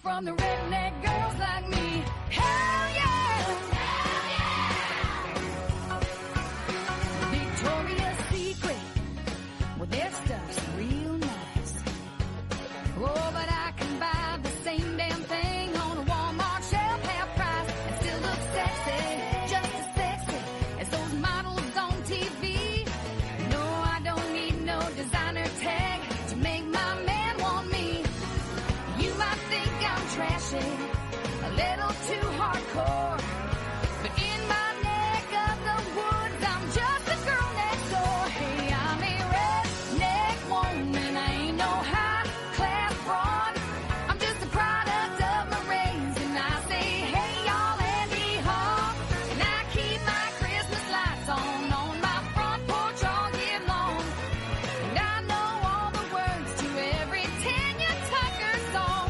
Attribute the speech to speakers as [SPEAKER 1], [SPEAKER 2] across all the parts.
[SPEAKER 1] from the redneck girls like me. Hell yeah! Hell yeah! Victoria's Secret, well, their stuff's real nice. Oh, but I can buy the same damn thing on a Walmart shelf, half price, and still look sexy, just as sexy as those models on TV. No, I don't need no designer tag to make my man want me. You might think I'm trashy, a little too hardcore, but in my neck of the woods, I'm just a girl next door. Hey, I'm a redneck woman, I ain't no high-class broad. I'm just a product of my rains, and I say, hey, y'all, Andy Hall. And I keep my Christmas lights on my front porch all year long. And I know all the words to every Tanya Tucker song.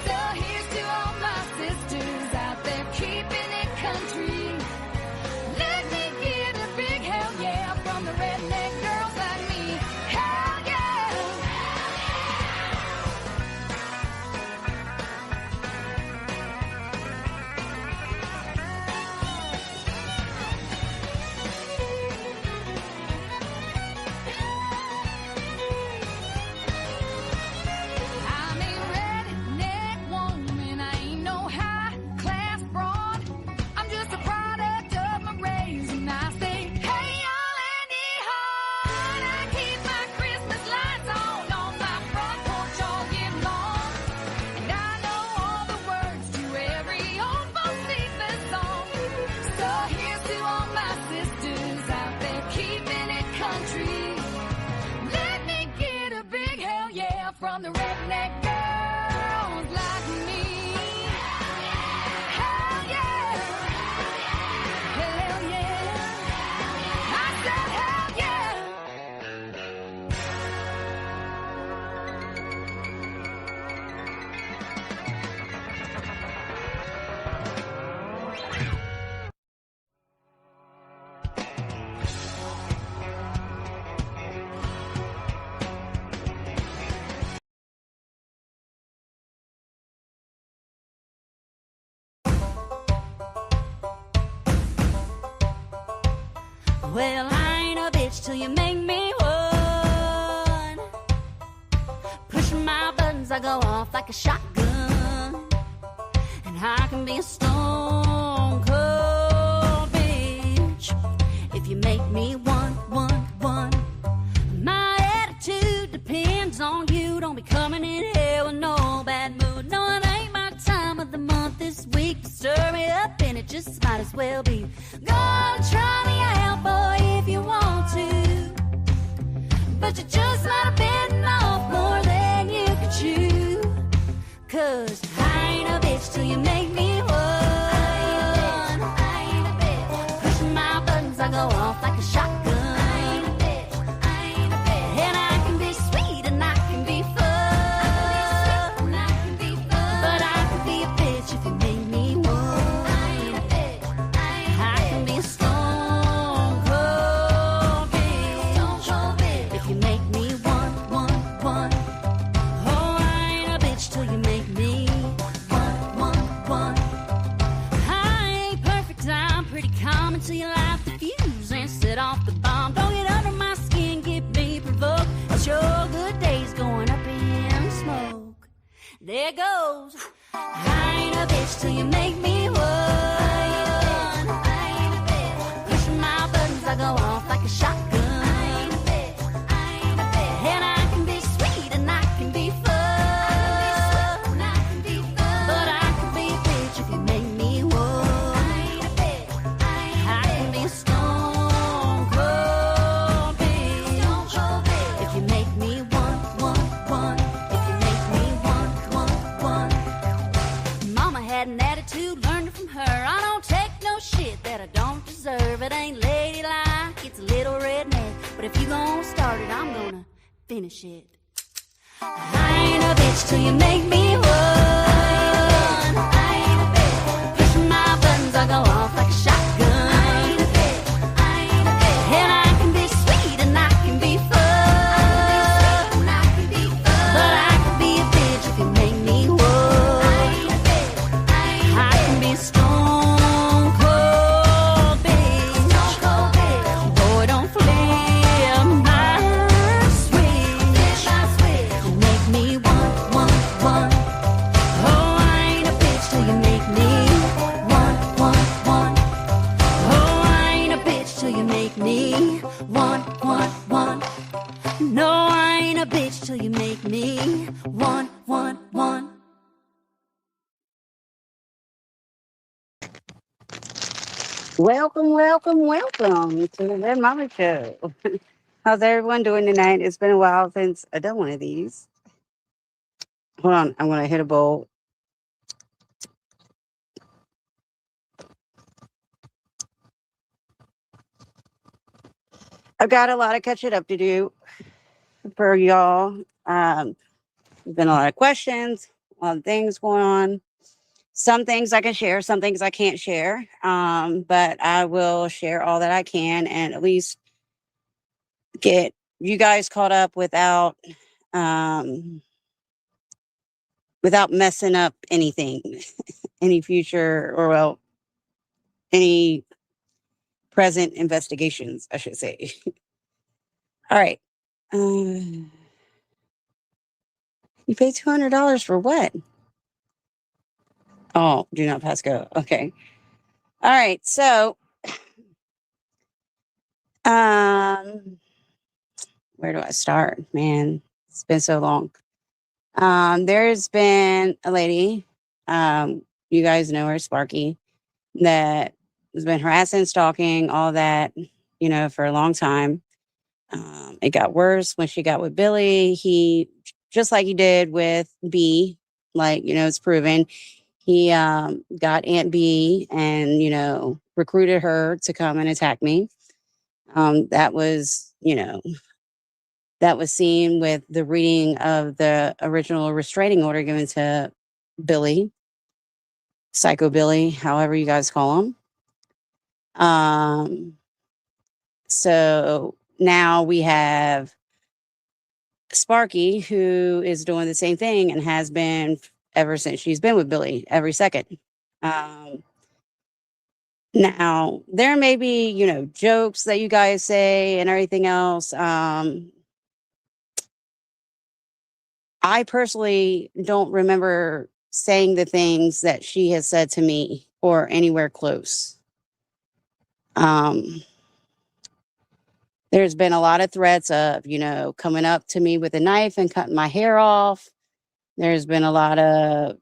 [SPEAKER 1] So here's to all my sisters out there keeping it country. Let me get a big hell yeah from the redneck girls like me. Hell yeah! I'm a redneck woman, I ain't no high-class broad. I'm just a product of my rays, and I say, hey, y'all, Andy Hall. I keep my Christmas lights on my front porch all year long. And I know all the words to every old Bocephus song. So here's to all my sisters out there keeping it country. Let me get a big hell yeah from the redneck girls like me. Hell yeah! Hell yeah! I said hell yeah!
[SPEAKER 2] Well, I ain't a bitch till you make me one. Pushing my buttons, I go off like a shotgun. And I can be a stone cold bitch if you make me one. My attitude depends on you. Don't be coming in here with no bad mood. No, it ain't my time of the month this week to stir me up, and it just might as well be. Gonna try me out, boy, if you want to, but you just might have bitten off more than you could chew. 'Cause I ain't a bitch till you make me one. I ain't a bitch. Pushing my buttons, I go off like a shotgun. And I can be sweet and I can be fun. But I can be a bitch if you make me one. I can be a stone cold bitch if you make me one. Oh, I ain't a bitch till you make me one. I ain't perfect, I'm pretty calm until you light the fuse and set off the bomb. Don't get under my skin, get me provoked. It's your good days going up in smoke. There goes. I ain't a bitch till you make me one. Pushing my buttons, I go off like a shotgun. And I can be sweet and I can be fun. But I can be a bitch if you make me one. I can be a stone cold bitch if you make me one. If you make me one. Mama had an attitude, learned it from her. I don't take no shit that I don't deserve. It ain't ladylike, it's a little redneck. But if you gon' start it, I'm gonna finish it. I ain't a bitch till you make me one. Pushing my buttons, I go off like a shotgun. And I can be sweet and I can be fun. But I can be a bitch if you make me one.
[SPEAKER 3] Welcome to the Red Mama Show. How's everyone doing tonight? It's been a while since I done one of these. Hold on, I'm gonna hit a bowl. I've got a lot of catching up to do for y'all. There's been a lot of questions, a lot of things going on. Some things I can share, some things I can't share. But I will share all that I can and at least get you guys caught up um, without messing up anything, any future or well, any present investigations, I should say. All right. You paid $200 for what? Oh, do not pass go. Okay. All right. So, um, where do I start? Man, it's been so long. There's been a lady, you guys know her, Sparky, that has been harassing, stalking, all that, for a long time. It got worse when she got with Billy. He, just like he did with B, like, it's proven, he got Aunt B and, recruited her to come and attack me. That was, that was seen with the reading of the original restraining order given to Billy, Psycho Billy, however you guys call him. So now we have Sparky, who is doing the same thing and has been ever since she's been with Billy every second. Now, there may be, jokes that you guys say and everything else. I personally don't remember saying the things that she has said to me or anywhere close. There's been a lot of threats of, coming up to me with a knife and cutting my hair off. There's been a lot of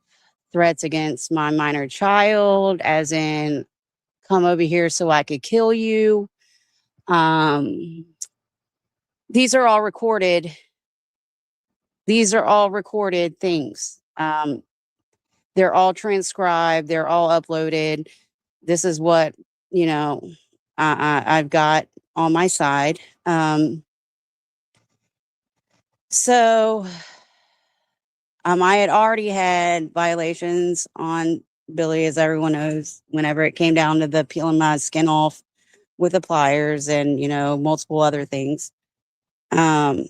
[SPEAKER 3] threats against my minor child, as in, come over here so I could kill you. These are all recorded. These are all recorded things. They're all transcribed. They're all uploaded. This is what, I've got on my side. So I had already had violations on Billy, as everyone knows, whenever it came down to the peeling my skin off with the pliers and, multiple other things. But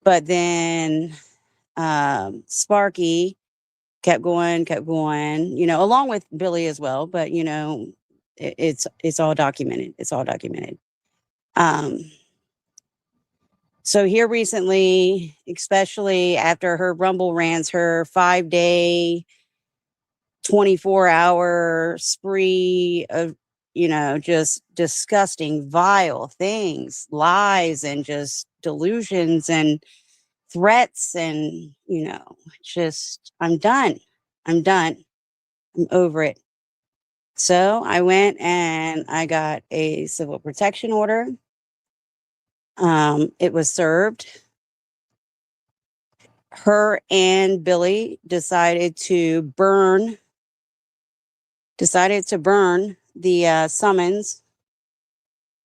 [SPEAKER 3] then Sparky kept going, along with Billy as well. But, it's all documented. It's all documented. So here recently, especially after her Rumble rants, her 5-day, 24-hour spree of, just disgusting, vile things, lies, and just delusions and threats. And, just, I'm done. I'm done. I'm over it. So I went and I got a civil protection order. It was served. Her and Billy decided to burn the summons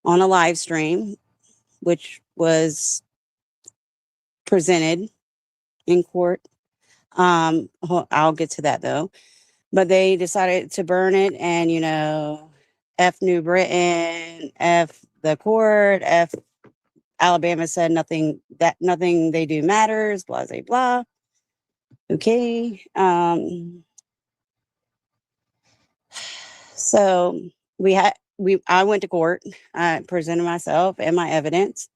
[SPEAKER 3] on a live stream, which was presented in court. I'll get to that though. But they decided to burn it and, F New Britain, F the court, F Alabama said nothing they do matters, blah, blah, blah. Okay. So I went to court. I presented myself and my evidence.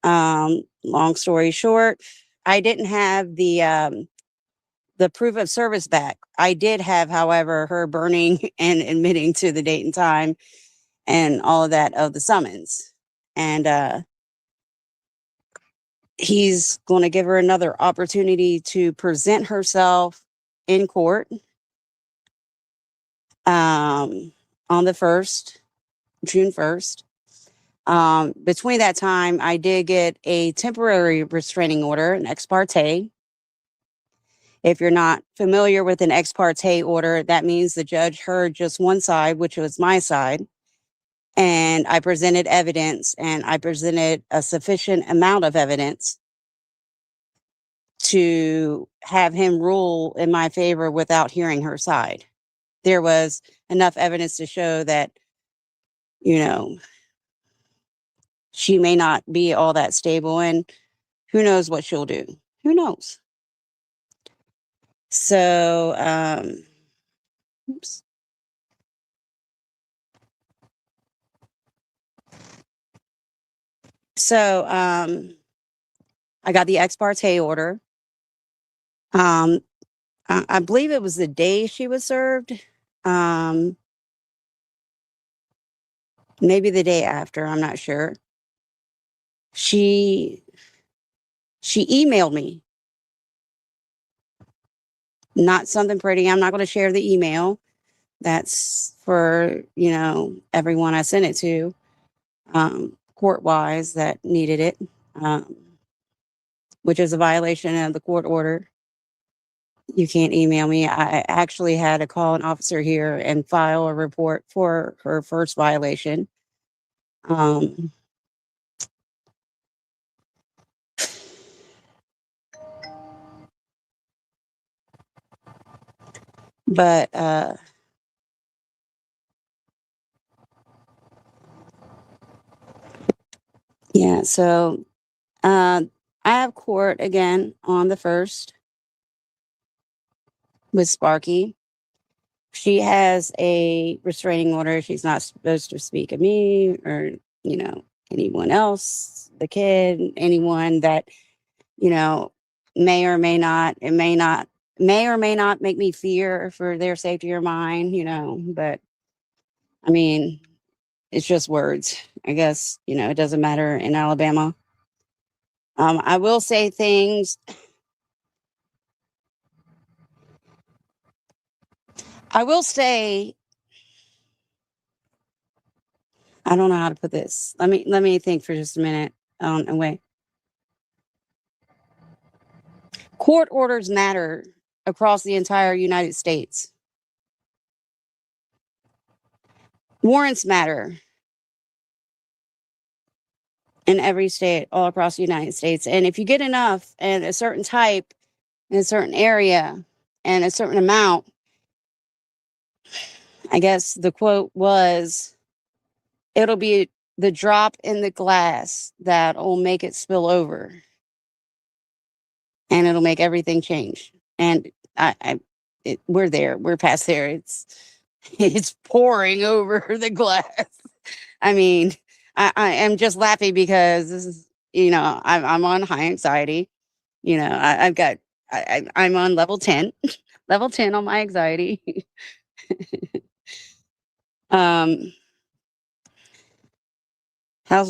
[SPEAKER 3] Long story short, I didn't have the proof of service back. I did have, however, her burning and admitting to the date and time and all of that of the summons. And he's going to give her another opportunity to present herself in court. on the 1st, June 1st. Between that time, I did get a temporary restraining order, an ex parte. If you're not familiar with an ex parte order, that means the judge heard just one side, which was my side. And I presented evidence, and I presented a sufficient amount of evidence to have him rule in my favor without hearing her side. There was enough evidence to show that, you know, she may not be all that stable, and who knows what she'll do. Who knows? So, oops. So, I got the ex parte order. I believe it was the day she was served. Maybe the day after, I'm not sure. She emailed me. Not something pretty. I'm not going to share the email. That's for, everyone I sent it to, court-wise that needed it, which is a violation of the court order. You can't email me. I actually had to call an officer here and file a report for her first violation. But yeah, so I have court again on the 1st with Sparky. She has a restraining order. She's not supposed to speak of me or, anyone else, the kid, anyone that, may or may not make me fear for their safety or mine, but I mean, it's just words. I guess, it doesn't matter in Alabama. I will say things. I will say, I don't know how to put this. Let me think for just a minute. And wait. Court orders matter across the entire United States. Warrants matter in every state, all across the United States. And if you get enough and a certain type in a certain area and a certain amount, I guess the quote was, it'll be the drop in the glass that will make it spill over. And it'll make everything change. And we're there. We're past there. It's pouring over the glass. I mean, I am just laughing because this is, I'm on high anxiety. I'm on level 10, level 10 on my anxiety. How's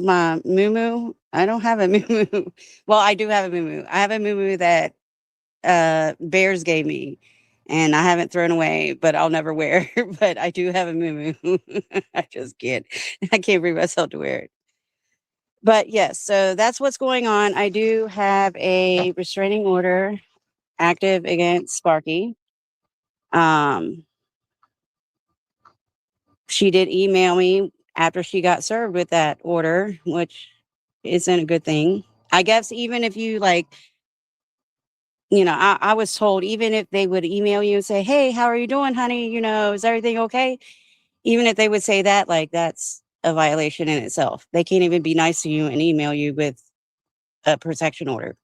[SPEAKER 3] my moo-moo? I don't have a moo-moo. Well, I do have a moo-moo. I have a moo-moo that Bears gave me, and I haven't thrown away, but I'll never wear. But I do have a moo-moo. I just can't. I can't bring myself to wear it. But yes, so that's what's going on. I do have a restraining order active against Sparky. She did email me after she got served with that order, which isn't a good thing. I guess even if you I was told even if they would email you and say, "Hey, how are you doing, honey? Is everything okay?" Even if they would say that, that's a violation in itself. They can't even be nice to you and email you with a protection order.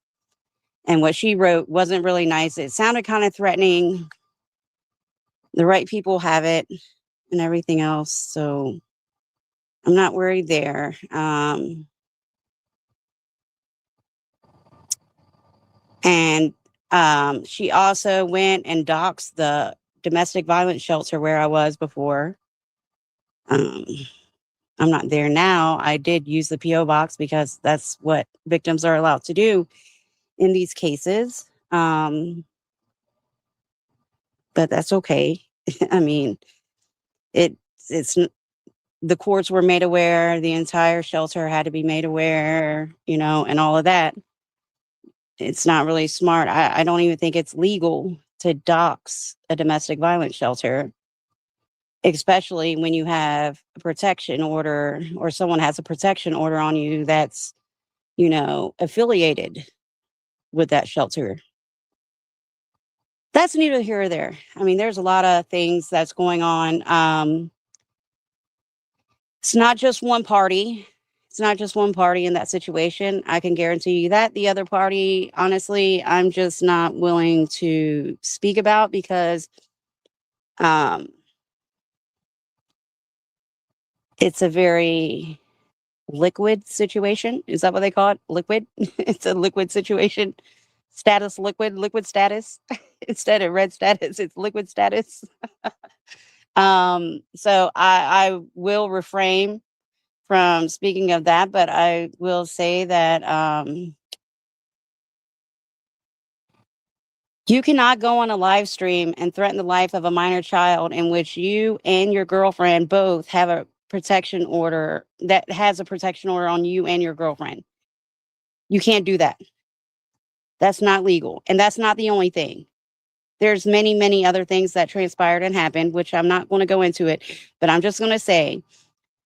[SPEAKER 3] And what she wrote wasn't really nice. It sounded kind of threatening. The right people have it and everything else. So I'm not worried there. And she also went and doxed the domestic violence shelter where I was before. I'm not there now. I did use the P.O. box because that's what victims are allowed to do in these cases. But that's okay. I mean, it's it's the courts were made aware, the entire shelter had to be made aware, and all of that. It's not really smart. I don't even think it's legal to dox a domestic violence shelter, especially when you have a protection order or someone has a protection order on you that's, affiliated with that shelter. That's neither here or there. I mean, there's a lot of things that's going on. It's not just one party. It's not just one party in that situation. I can guarantee you that. The other party, honestly, I'm just not willing to speak about because it's a very liquid situation. Is that what they call it? Liquid? It's a liquid situation. Status liquid status. Instead of red status, it's liquid status. So I will refrain from speaking of that, but I will say that you cannot go on a live stream and threaten the life of a minor child in which you and your girlfriend both have a protection order that has a protection order on you and your girlfriend. You can't do that. That's not legal. And that's not the only thing. There's many, many other things that transpired and happened, which I'm not going to go into it, but I'm just going to say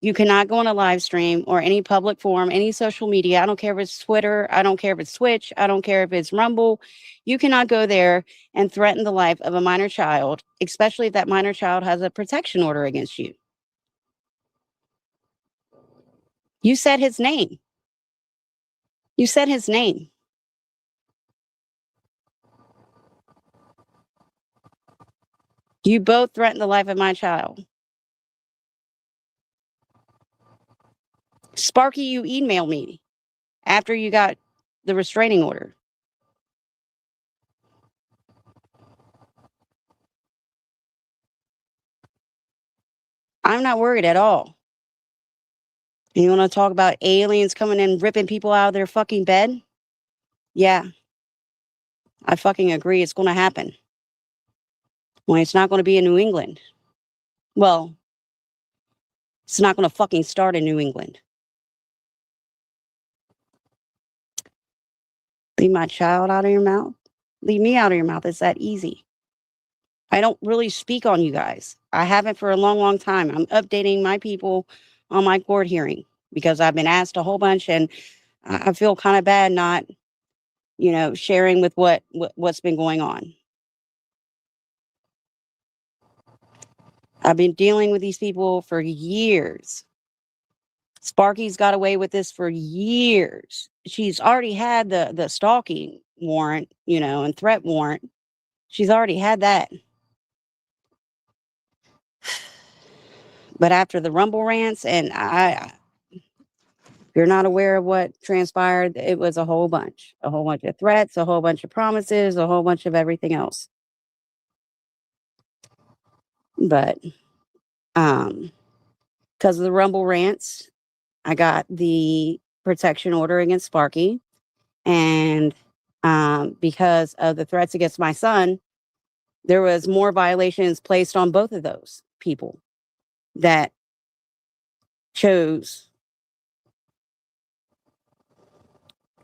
[SPEAKER 3] you cannot go on a live stream or any public forum, any social media. I don't care if it's Twitter. I don't care if it's Twitch. I don't care if it's Rumble. You cannot go there and threaten the life of a minor child, especially if that minor child has a protection order against you. You said his name. You said his name. You both threatened the life of my child. Sparky, you emailed me after you got the restraining order. I'm not worried at all. You want to talk about aliens coming in ripping people out of their fucking bed? Yeah, I fucking agree. It's going to happen. Well, it's not going to be in New England. Well, it's not going to fucking start in New England. Leave my child out of your mouth. Leave me out of your mouth. It's that easy. I don't really speak on you guys. I haven't for a long, long time. I'm updating my people on my court hearing because I've been asked a whole bunch and I feel kind of bad not, sharing with what's been going on. I've been dealing with these people for years. Sparky's got away with this for years. She's already had the stalking warrant, and threat warrant. She's already had that. But after the Rumble rants, and if you're not aware of what transpired, it was a whole bunch of threats, a whole bunch of promises, a whole bunch of everything else. But because of the Rumble rants, I got the protection order against Sparky. And because of the threats against my son, there was more violations placed on both of those people that chose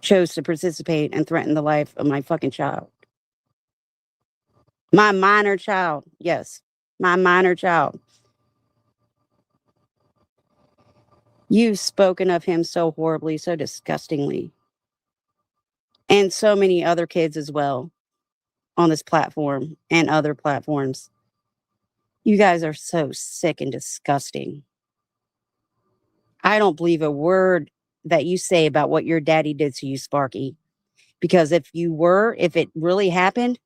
[SPEAKER 3] to participate and threaten the life of my fucking child. My minor child. Yes, my minor child. You've spoken of him so horribly, so disgustingly. And so many other kids as well on this platform and other platforms. You guys are so sick and disgusting. I don't believe a word that you say about what your daddy did to you, Sparky. Because if it really happened,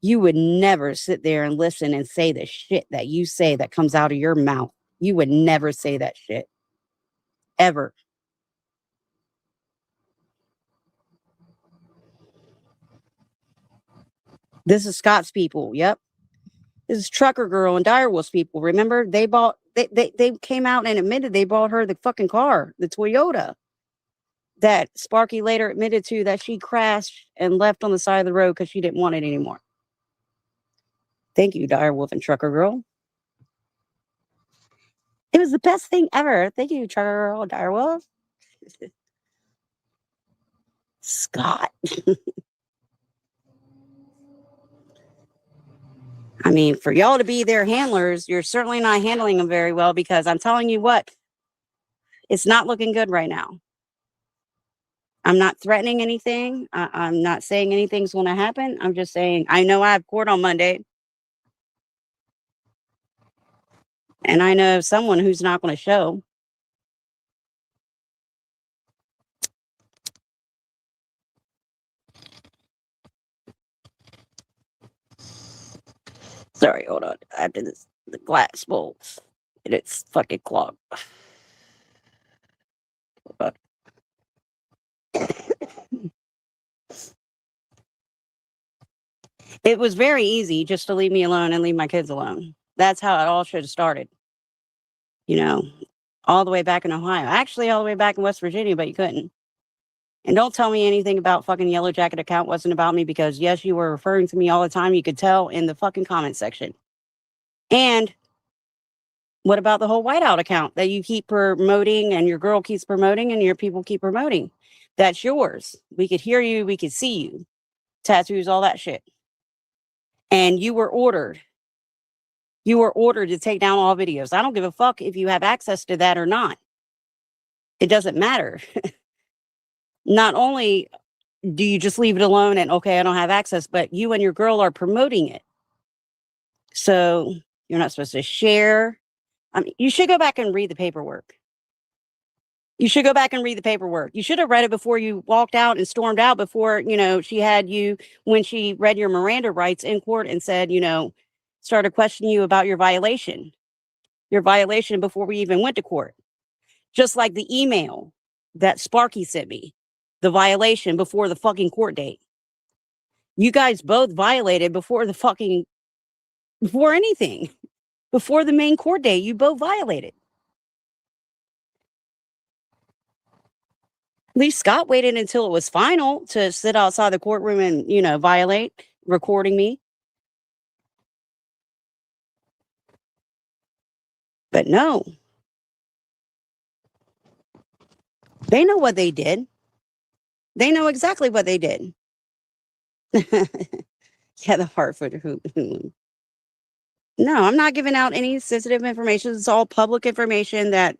[SPEAKER 3] you would never sit there and listen and say the shit that you say that comes out of your mouth. You would never say that shit. Ever. This is Scott's people. Yep. This is Trucker Girl and Direwolf's people. Remember, they came out and admitted they bought her the fucking car, the Toyota, that Sparky later admitted to that she crashed and left on the side of the road because she didn't want it anymore. Thank you, Direwolf and Trucker Girl. was the best thing ever. Thank you, Charles Darwolf. Scott. I mean, for y'all to be their handlers, you're certainly not handling them very well, because I'm telling you what, it's not looking good right now. I'm not threatening anything. I'm not saying anything's going to happen. I'm just saying, I know I have court on Monday, and I know someone who's not going to show. Sorry, hold on. After this, the glass bowl, and it's fucking clogged. But it was very easy just to leave me alone and leave my kids alone. That's how it all should have started. You know, all the way back in Ohio. Actually, all the way back in West Virginia, but you couldn't. And don't tell me anything about fucking Yellow Jacket account wasn't about me, because yes, you were referring to me all the time. You could tell in the fucking comment section. And what about the whole Whiteout account that you keep promoting and your girl keeps promoting and your people keep promoting? That's yours. We could hear you. We could see you. Tattoos, all that shit. And you were ordered. You were ordered to take down all videos. I don't give a fuck if you have access to that or not. It doesn't matter. Not only do you just leave it alone and, okay, I don't have access, but you and your girl are promoting it. So you're not supposed to share. I mean, you should go back and read the paperwork. You should go back and read the paperwork. You should have read it before you walked out and stormed out, before, she had you, when she read your Miranda rights in court and said, started questioning you about your violation before we even went to court. Just like the email that Sparky sent me, the violation before the fucking court date. You guys both violated before anything. Before the main court date, you both violated. At least Scott waited until it was final to sit outside the courtroom and, violate, recording me. But no. They know what they did. They know exactly what they did. Yeah, the Hartford Hulu. No, I'm not giving out any sensitive information. It's all public information that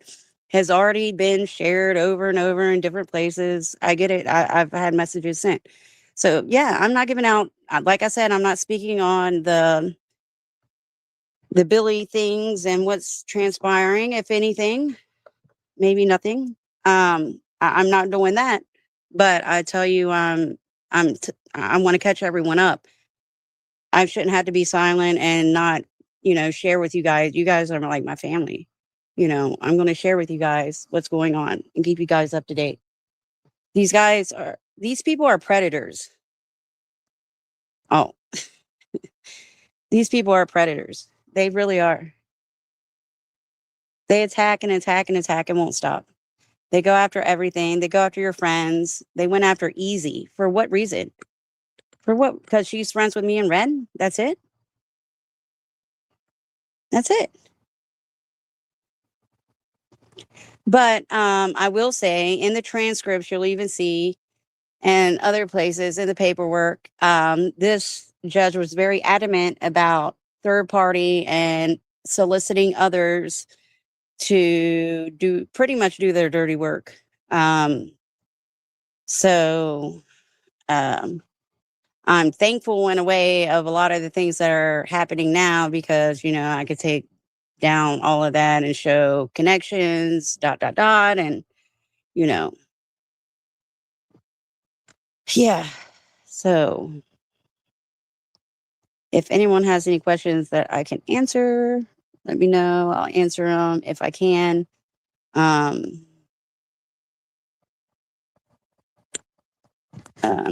[SPEAKER 3] has already been shared over and over in different places. I get it. I've had messages sent. So yeah, I'm not giving out, like I said, I'm not speaking on the Billy things and what's transpiring. If anything, maybe nothing. I'm not doing that. But I tell you, I want to catch everyone up. I shouldn't have to be silent and not, share with you guys. You guys are like my family. I'm going to share with you guys what's going on and keep you guys up to date. These people are predators. Oh, these people are predators. They really are. They attack and attack and attack and won't stop. They go after everything. They go after your friends. They went after Easy. For what reason? For what? Because she's friends with me and Ren? That's it? That's it. But I will say, in the transcripts, you'll even see, and other places in the paperwork, this judge was very adamant about third party and soliciting others to pretty much do their dirty work. So I'm thankful in a way of a lot of the things that are happening now, because, I could take down all of that and show connections, ... And, yeah. So if anyone has any questions that I can answer, let me know. I'll answer them if I can. I'm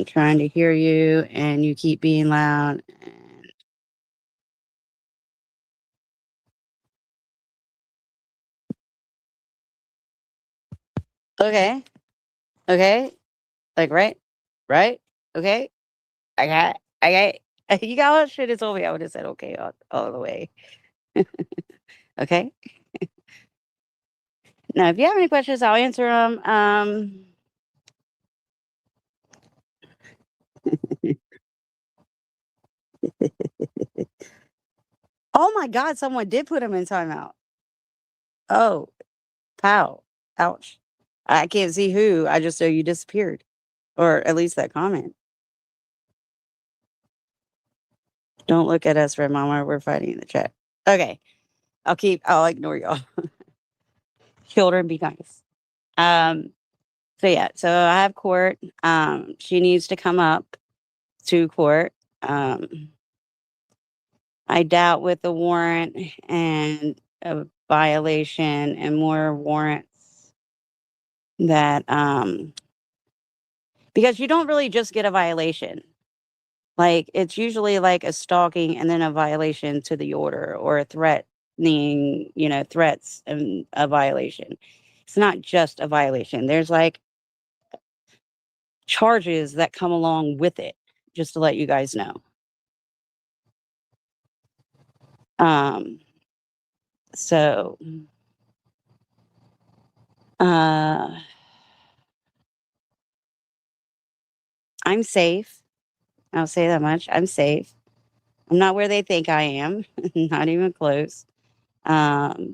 [SPEAKER 3] trying to hear you and you keep being loud. Okay. Okay. Like, right. Okay. I got you got all shit is over here. I would have said okay all the way. Okay. No, if you have any questions, I'll answer them. Oh my God, someone did put him in timeout. Oh, pow. Ouch. I can't see who. I just know you disappeared. Or at least that comment. Don't look at us, Red Mama. We're fighting in the chat. Okay. I'll ignore y'all. Children, be nice. So yeah, so I have court. She needs to come up to court. I doubt with the warrant and a violation and more warrants that because you don't really just get a violation. Like it's usually like a stalking and then a violation to the order or a threatening, threats and a violation. It's not just a violation. There's like charges that come along with it, just to let you guys know. Um, so, I'm safe. I'll say that much. I'm safe. I'm not where they think I am, not even close. But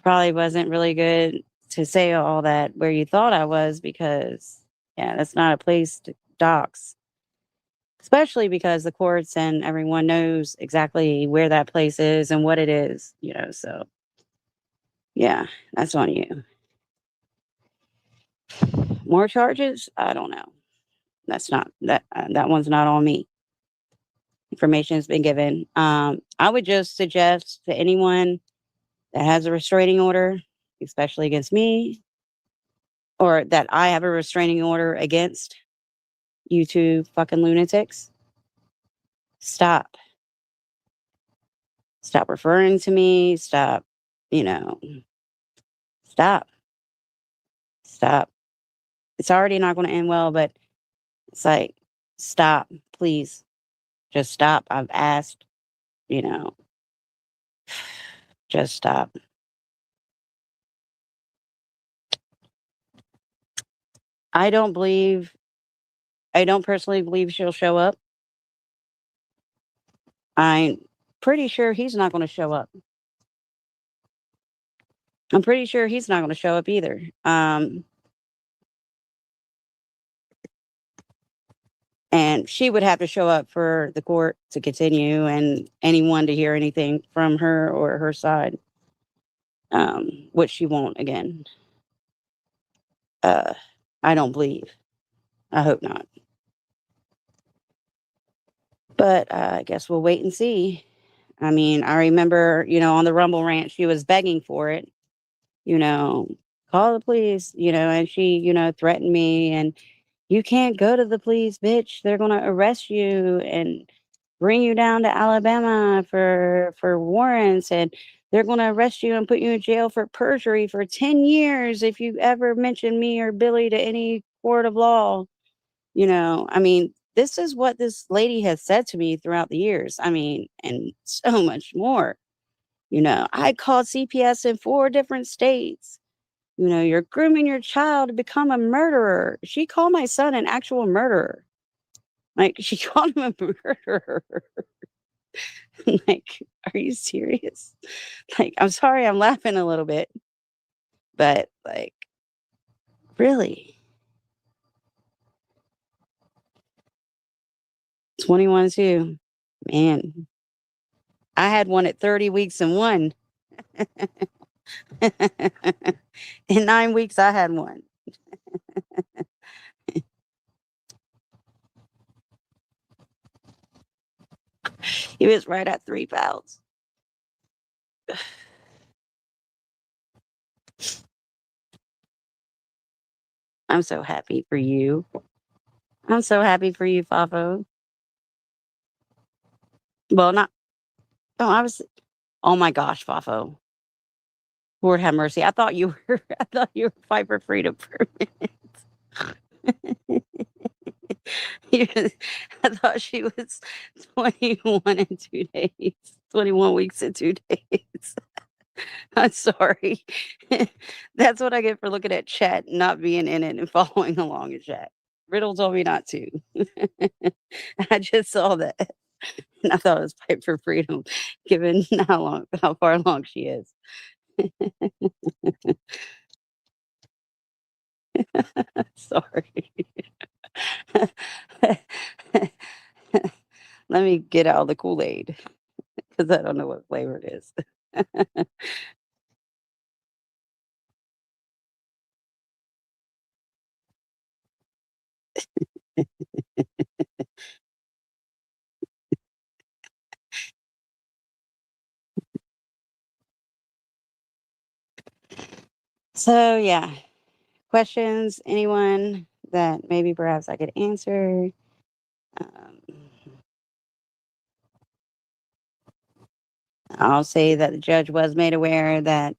[SPEAKER 3] probably wasn't really good to say all that where you thought I was because, yeah, that's not a place to dox, especially because the courts and everyone knows exactly where that place is and what it is, so yeah, that's on you. More charges? I don't know. That's not that one's not on me. Information has been given. I would just suggest to anyone that has a restraining order, especially against me, or that I have a restraining order against you two fucking lunatics, stop. Stop referring to me. Stop, you know, stop. Stop. It's already not going to end well, but it's like, stop, please. Just stop. I've asked, you know, just stop. I don't believe, I don't personally believe she'll show up. I'm pretty sure he's not going to show up. I'm pretty sure he's not going to show up either. And she would have to show up for the court to continue and anyone to hear anything from her or her side, which she won't again. I don't believe. I hope not. But I guess we'll wait and see. I mean, I remember, on the Rumble Ranch, she was begging for it, you know, call the police, and she, threatened me and you can't go to the police, bitch. They're going to arrest you and bring you down to Alabama for warrants and they're going to arrest you and put you in jail for perjury for 10 years if you ever mention me or Billy to any court of law. I mean, this is what this lady has said to me throughout the years. I mean, and so much more. I called CPS in 4 different states. You're grooming your child to become a murderer. She called my son an actual murderer. Like, she called him a murderer. Like, are you serious? Like, I'm sorry, I'm laughing a little bit, but like, really? 21 too. Man, I had one at 30 weeks and one. In 9 weeks, I had one. He was right at 3 pounds. I'm so happy for you. I'm so happy for you, Fafo. Well, not. Oh, Oh my gosh, Fafo. Lord have mercy. I thought you were. I thought you were fight for freedom for a minute. I thought she was 21 in 2 days. 21 weeks and 2 days. I'm sorry. That's what I get for looking at chat, not being in it and following along in chat. Riddle told me not to. I just saw that and I thought it was Pipe for Freedom, given how far along she is. Sorry. Let me get out the Kool-Aid because I don't know what flavor it is. So, yeah, questions, anyone that maybe perhaps I could answer? Um, I'll say that the judge was made aware that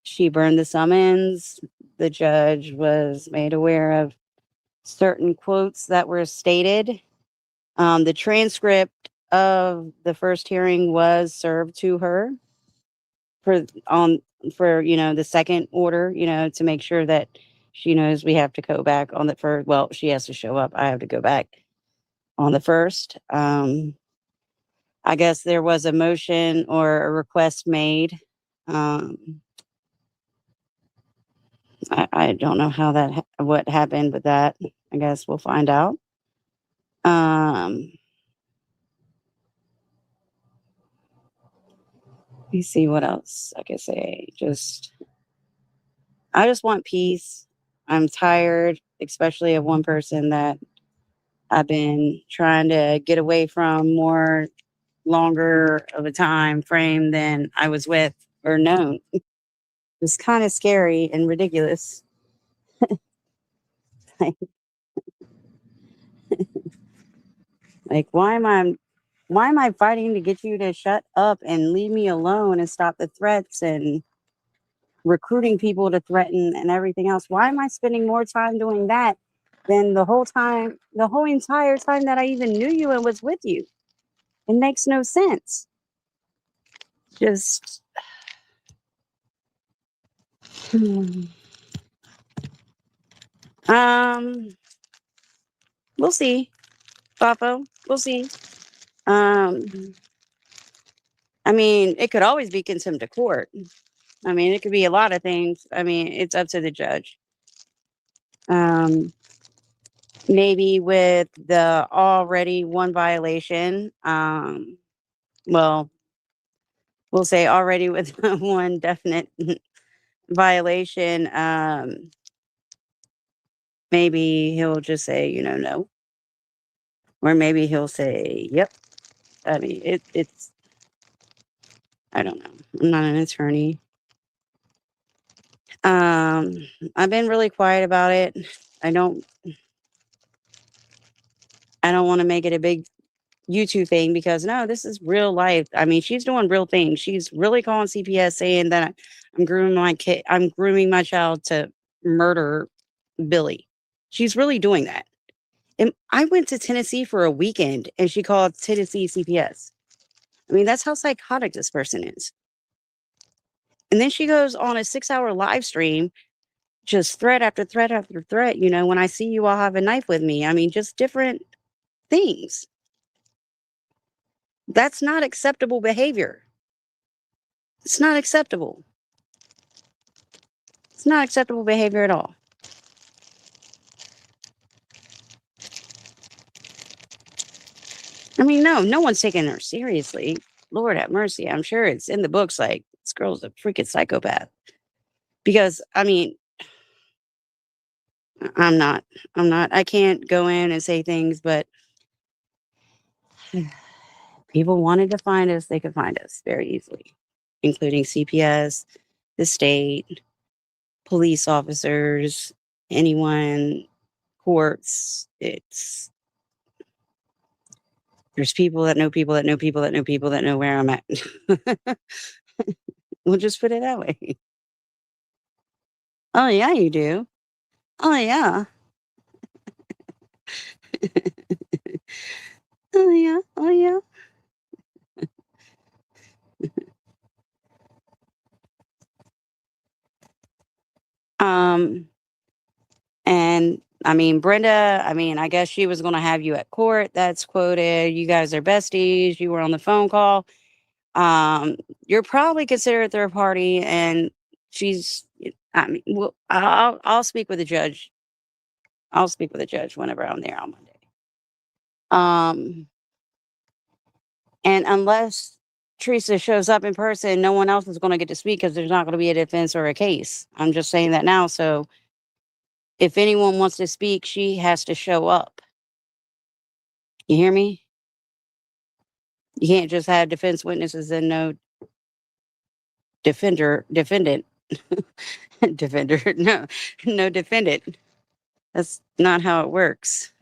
[SPEAKER 3] she burned the summons. The judge was made aware of certain quotes that were stated. The transcript of the first hearing was served to her for the second order, to make sure that she knows we have to go back on the first. Well, she has to show up. I have to go back on the first. I guess there was a motion or a request made. I don't know what happened with that. I guess we'll find out. Let me see what else I can say. I just want peace. I'm tired, especially of one person that I've been trying to get away from more longer of a time frame than I was with or known. It's kind of scary and ridiculous. Like, why am I fighting to get you to shut up and leave me alone and stop the threats and recruiting people to threaten and everything else? Why am I spending more time doing that than the whole entire time that I even knew you and was with you? It makes no sense. Just, um, we'll see, Papo. We'll see. Um, I mean, it could always be contempt of court. I mean, it could be a lot of things. I mean, it's up to the judge. Um, Maybe with the already one violation, well, we'll say already with one definite violation, maybe he'll just say, no. Or maybe he'll say, yep. I mean, it's, I don't know. I'm not an attorney. I've been really quiet about it. I don't I don't want to make it a big YouTube thing because no, this is real life. I mean, she's doing real things. She's really calling CPS saying that I'm grooming my child to murder Billy. She's really doing that. And I went to Tennessee for a weekend and she called Tennessee CPS. I mean, that's how psychotic this person is. And then she goes on a 6-hour live stream, just threat after threat after threat. When I see you, I'll have a knife with me. I mean, just different things. That's not acceptable behavior. It's not acceptable. It's not acceptable behavior at all. I mean, no one's taking her seriously. Lord have mercy. I'm sure it's in the books like this girl's a freaking psychopath. Because I mean, I'm not. I can't go in and say things, but people wanted to find us, they could find us very easily, including CPS, the state, police officers, anyone, courts. There's people that know people that know people that know people that know where I'm at. We'll just put it that way. Oh, yeah, you do. Oh, yeah. Oh, yeah. Oh, yeah. Um, and I mean, Brenda, I mean, I guess she was going to have you at court. That's quoted. You guys are besties. You were on the phone call. You're probably considered a third party, and she's. I mean, well, I'll speak with the judge. I'll speak with the judge whenever I'm there on Monday. And unless Teresa shows up in person, no one else is going to get to speak because there's not going to be a defense or a case. I'm just saying that now. So if anyone wants to speak, she has to show up. You hear me? You can't just have defense witnesses and no defendant, defender, no defendant. That's not how it works.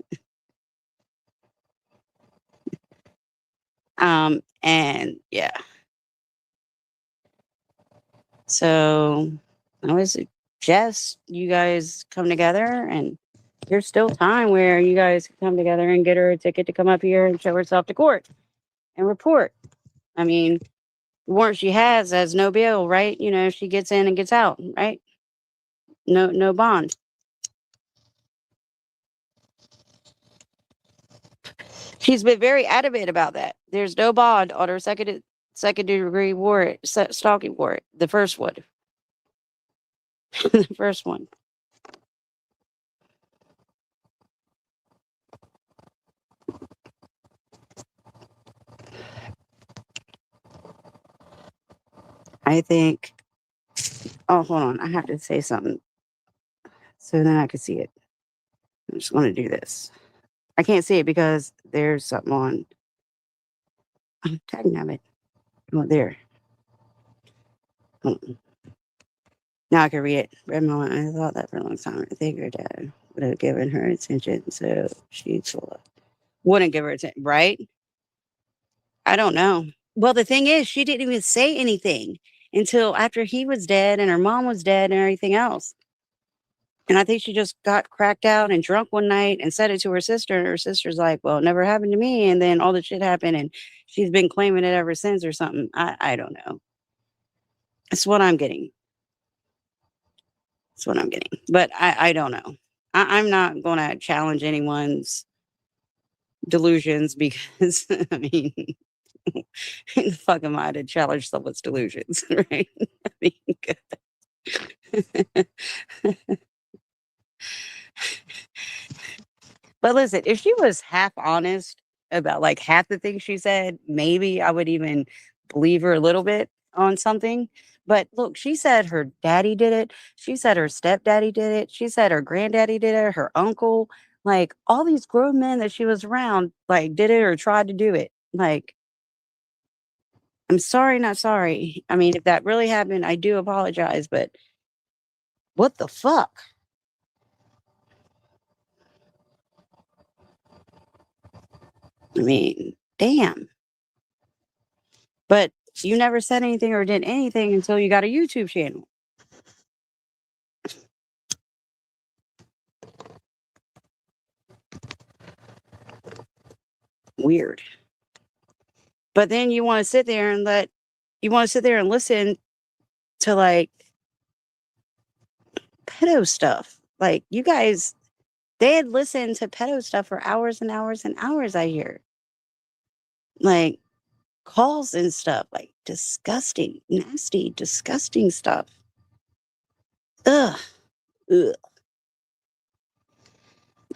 [SPEAKER 3] And yeah. So I would suggest you guys come together, and there's still time where you guys can come together and get her a ticket to come up here and show herself to court and report. I mean, the warrant she has no bail, right? You know, she gets in and gets out, right? No bond. She's been very adamant about that. There's no bond on her second degree warrant, stalking warrant, the first one. The first one. I think. Oh, hold on. I have to say something so then I can see it. I'm just going to do this. I can't see it because there's something on. I'm tagging of it. Oh, there. Now I can read it. Red Mama, I thought that for a long time. I think her dad would have given her attention, so she wouldn't give her attention, right? I don't know. Well, the thing is, she didn't even say anything until after he was dead and her mom was dead and everything else. And I think she just got cracked out and drunk one night and said it to her sister. And her sister's like, well, it never happened to me. And then all the shit happened and she's been claiming it ever since or something. I don't know. That's what I'm getting. That's what I'm getting. But I don't know. I'm not going to challenge anyone's delusions because, I mean, who the fuck am I to challenge someone's delusions, right? I mean, but listen, if she was half honest about like half the things she said, maybe I would even believe her a little bit on something. But look, she said her daddy did it. She said her stepdaddy did it. She said her granddaddy did it, her uncle, like all these grown men that she was around, like did it or tried to do it. Like, I'm sorry, not sorry. I mean, if that really happened, I do apologize, but what the fuck? I mean, damn. But you never said anything or did anything until you got a YouTube channel. Weird. But then you want to sit there and listen to like pedo stuff. Like you guys, they had listened to pedo stuff for hours and hours and hours, I hear. Like calls and stuff, like disgusting, nasty, disgusting stuff. Ugh.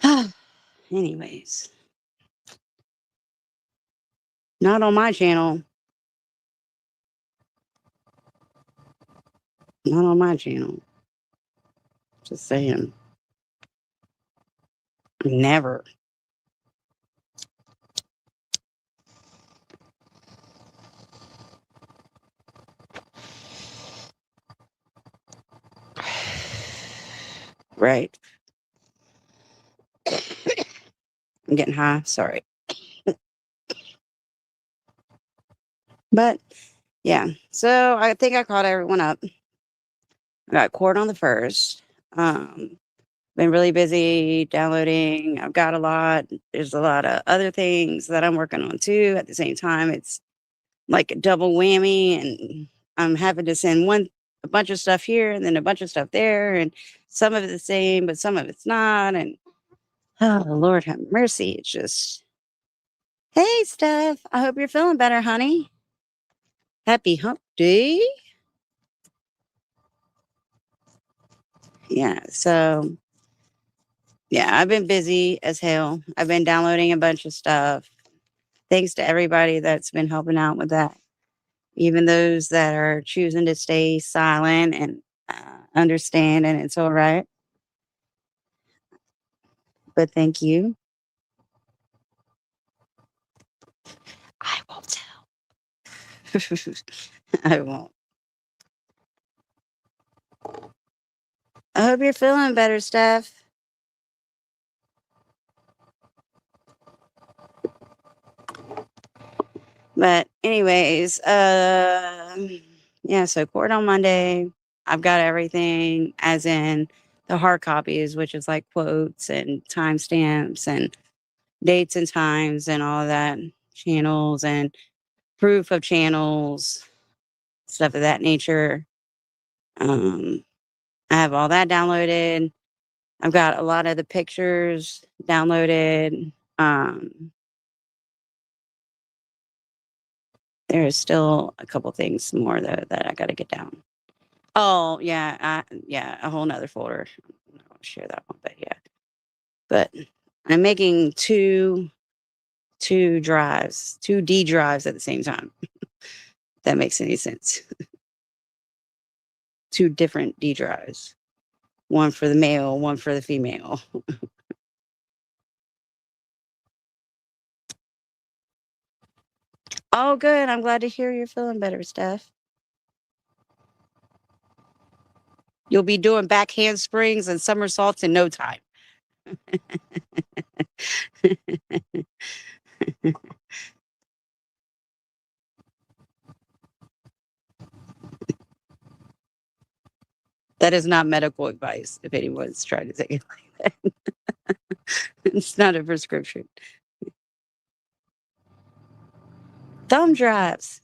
[SPEAKER 3] Ugh. Anyways. Not on my channel. Not on my channel. Just saying. Never. Right. I'm getting high. Sorry. But yeah. So I think I caught everyone up. I got court on the 1st. Been really busy downloading. I've got a lot. There's a lot of other things that I'm working on too. At the same time, it's like a double whammy, and I'm having to send one a bunch of stuff here and then a bunch of stuff there, and some of it's the same, but some of it's not. And oh, Lord have mercy. It's just, hey, Steph, I hope you're feeling better, honey. Happy hump day. Yeah. So, yeah, I've been busy as hell. I've been downloading a bunch of stuff. Thanks to everybody that's been helping out with that. Even those that are choosing to stay silent and understand, and it's all right. But thank you. I won't tell. I won't. I hope you're feeling better, Steph. But anyways, yeah, so court on Monday. I've got everything as in the hard copies, which is like quotes and timestamps and dates and times and all of that, channels and proof of channels, stuff of that nature. I have all that downloaded. I've got a lot of the pictures downloaded. There's still a couple things more though that I got to get down. Oh yeah, yeah, a whole nother folder. I'm not gonna share that one, but yeah. But I'm making two drives, two D drives at the same time. If that makes any sense. Two different D drives. One for the male, one for the female. Oh, good. I'm glad to hear you're feeling better, Steph. You'll be doing back handsprings and somersaults in no time. That is not medical advice if anyone's trying to take it like that. It's not a prescription. Thumb drives.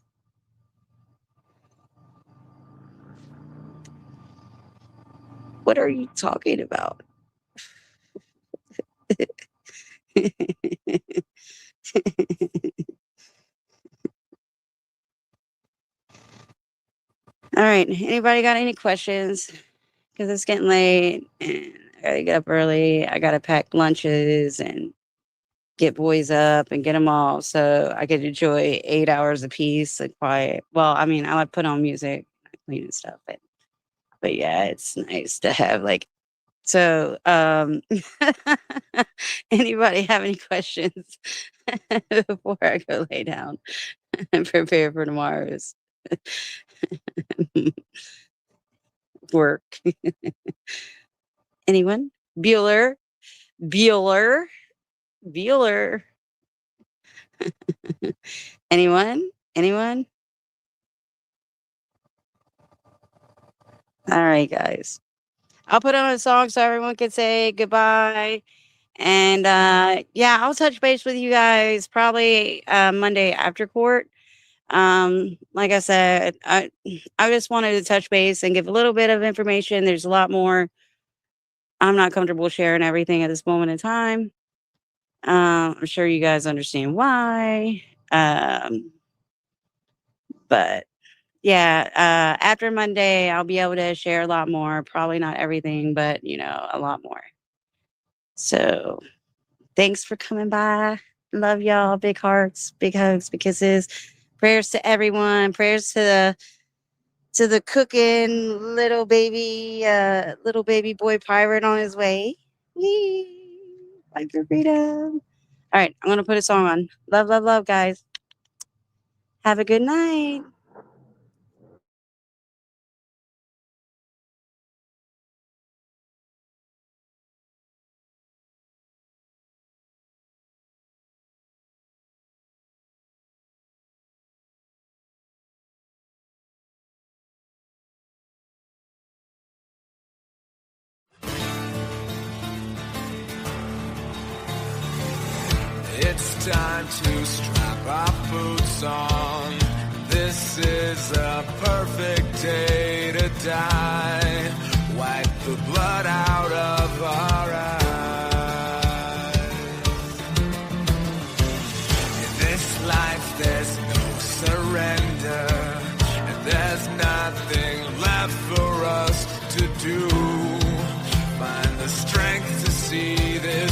[SPEAKER 3] What are you talking about? All right. Anybody got any questions? Because it's getting late and I got to get up early. I got to pack lunches and get boys up and get them all so I could enjoy 8 hours of peace and quiet. Well, I mean, I like put on music, clean and stuff, but yeah, it's nice to have like. So, anybody have any questions before I go lay down and prepare for tomorrow's work? Anyone? Bueller? Anyone? All right, guys. I'll put on a song so everyone can say goodbye. And yeah, I'll touch base with you guys probably Monday after court. Like I said, I just wanted to touch base and give a little bit of information. There's a lot more. I'm not comfortable sharing everything at this moment in time. I'm sure you guys understand why. But yeah, after Monday, I'll be able to share a lot more. Probably not everything, but a lot more. So thanks for coming by. Love y'all. Big hearts, big hugs, big kisses. Prayers to everyone. Prayers to the cooking little baby boy pirate on his way. Yee. Fight for freedom. All right, I'm gonna put a song on. Love, love, love, guys. Have a good night.
[SPEAKER 4] It's time to strap our boots on. This is a perfect day to die. Wipe the blood out of our eyes. In this life there's no surrender, and there's nothing left for us to do. Find the strength to see this